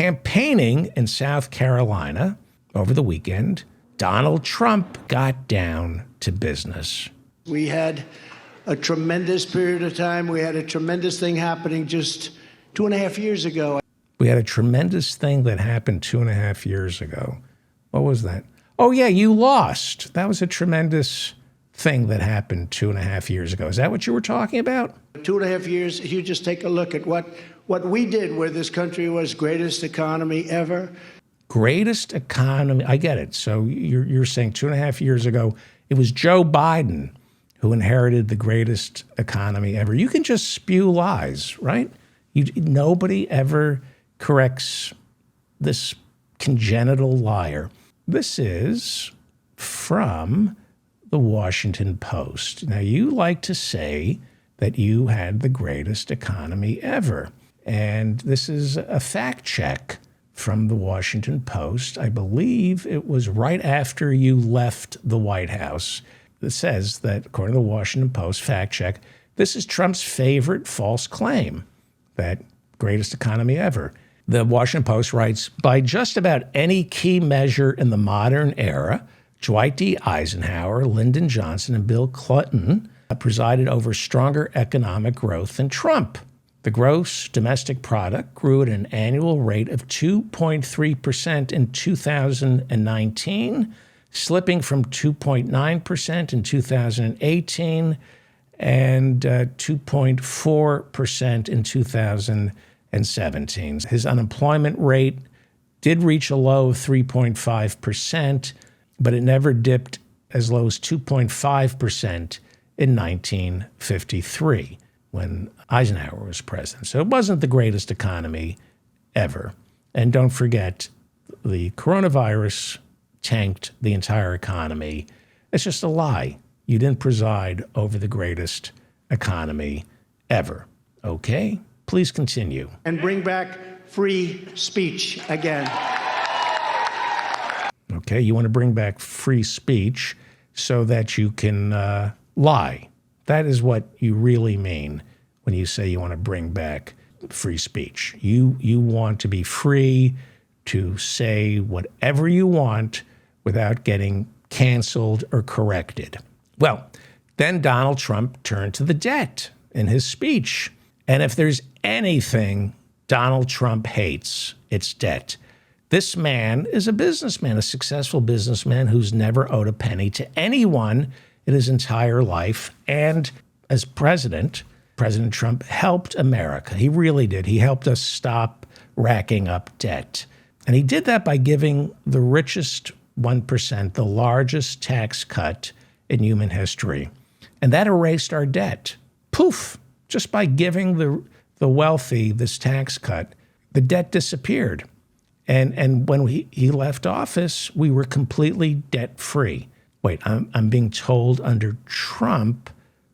campaigning in South Carolina over the weekend, Donald Trump got down to business. We had a tremendous period of time. We had a tremendous thing happening just 2.5 years ago. We had a tremendous thing that happened 2.5 years ago. What was that? Oh, yeah, you lost. That was a tremendous thing that happened 2.5 years ago. Is that what you were talking about? 2.5 years, if you just take a look at what we did, where this country was greatest economy ever. Greatest economy. I get it. So you're saying 2.5 years ago, it was Joe Biden who inherited the greatest economy ever. You can just spew lies, right? Nobody ever corrects this congenital liar. This is from the Washington Post. Now, you like to say that you had the greatest economy ever. And this is a fact check from the Washington Post. I believe it was right after you left the White House. It says that, according to the Washington Post fact check, this is Trump's favorite false claim, that greatest economy ever. The Washington Post writes, by just about any key measure in the modern era, Dwight D. Eisenhower, Lyndon Johnson, and Bill Clinton presided over stronger economic growth than Trump. The gross domestic product grew at an annual rate of 2.3% in 2019, slipping from 2.9% in 2018 and 2.4% in 2017. His unemployment rate did reach a low of 3.5%, but it never dipped as low as 2.5% in 1953 when Eisenhower was president. So it wasn't the greatest economy ever. And don't forget, the coronavirus tanked the entire economy. It's just a lie. You didn't preside over the greatest economy ever. Okay? Please continue. And bring back free speech again. Okay, you want to bring back free speech so that you can lie. That is what you really mean when you say you want to bring back free speech. You want to be free to say whatever you want without getting canceled or corrected. Well, then Donald Trump turned to the debt in his speech. And if there's anything Donald Trump hates, it's debt. This man is a businessman, a successful businessman who's never owed a penny to anyone in his entire life. And as president, President Trump helped America. He really did. He helped us stop racking up debt. And he did that by giving the richest 1% the largest tax cut in human history. And that erased our debt. Poof! Just by giving the wealthy this tax cut, the debt disappeared. And when he left office, we were completely debt-free. Wait, I'm being told under Trump,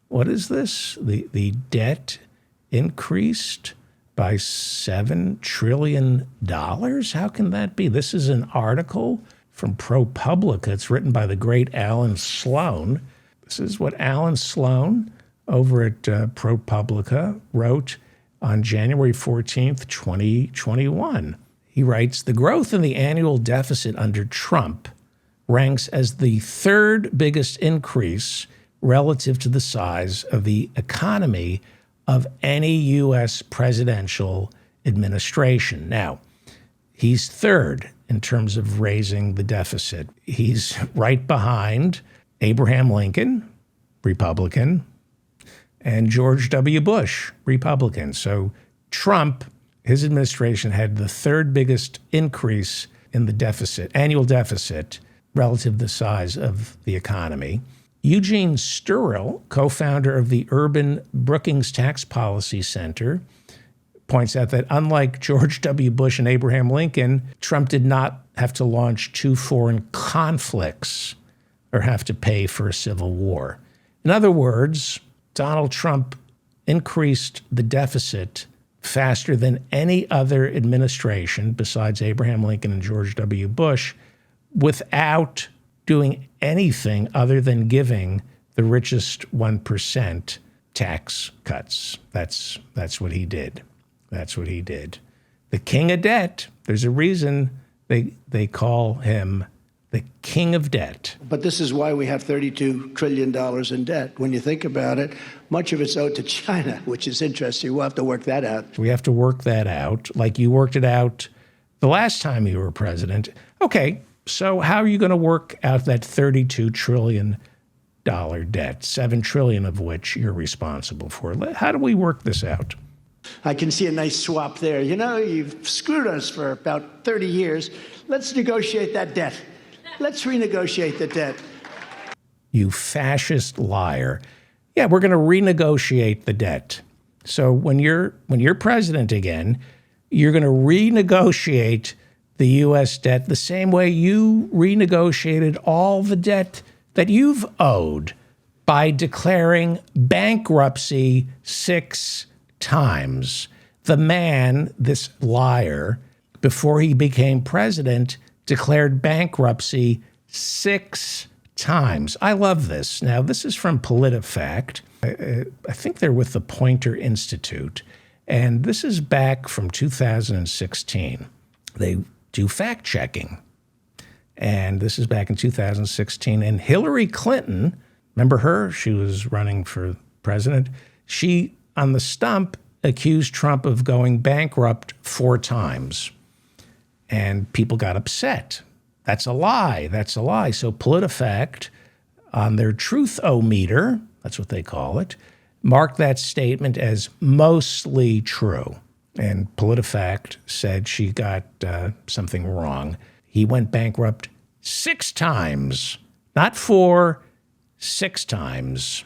what is this? The debt increased by $7 trillion? How can that be? This is an article from ProPublica. It's written by the great Alan Sloan. This is what Alan Sloan over at ProPublica wrote on January 14th, 2021. He writes, the growth in the annual deficit under Trump ranks as the third biggest increase relative to the size of the economy of any U.S. presidential administration. Now, he's third in terms of raising the deficit. He's right behind Abraham Lincoln, Republican, and George W. Bush, Republican. So Trump, his administration had the third biggest increase in the deficit, annual deficit, relative to the size of the economy. Eugene Sturell, co-founder of the Urban Brookings Tax Policy Center, points out that unlike George W. Bush and Abraham Lincoln, Trump did not have to launch two foreign conflicts or have to pay for a civil war. In other words, Donald Trump increased the deficit faster than any other administration besides Abraham Lincoln and George W. Bush without doing anything other than giving the richest 1% tax cuts. That's what he did. That's what he did. the king of debt. There's a reason they call him the king of debt. But this is why we have $32 trillion in debt. When you think about it, much of it's owed to China, which is interesting. We'll have to work that out. We have to work that out, like you worked it out the last time you were president. Okay, so how are you going to work out that $32 trillion debt, $7 trillion of which you're responsible for? How do we work this out? I can see a nice swap there. You know, you've screwed us for about 30 years. Let's negotiate that debt. Let's renegotiate the debt. You fascist liar. Yeah, we're going to renegotiate the debt. So when you're president again, you're going to renegotiate the U.S. debt the same way you renegotiated all the debt that you've owed by declaring bankruptcy 6 times. The man, this liar, before he became president, declared bankruptcy 6 times. I love this. Now, this is from PolitiFact. I think they're with the Poynter Institute. And this is back from 2016. They do fact checking. And this is back in 2016. And Hillary Clinton, remember her? She was running for president. She, on the stump, accused Trump of going bankrupt 4 times. And people got upset. That's a lie. That's a lie. So PolitiFact, on their truth-o-meter, that's what they call it, marked that statement as mostly true. And PolitiFact said she got something wrong. He went bankrupt 6 times, not 4, 6 times.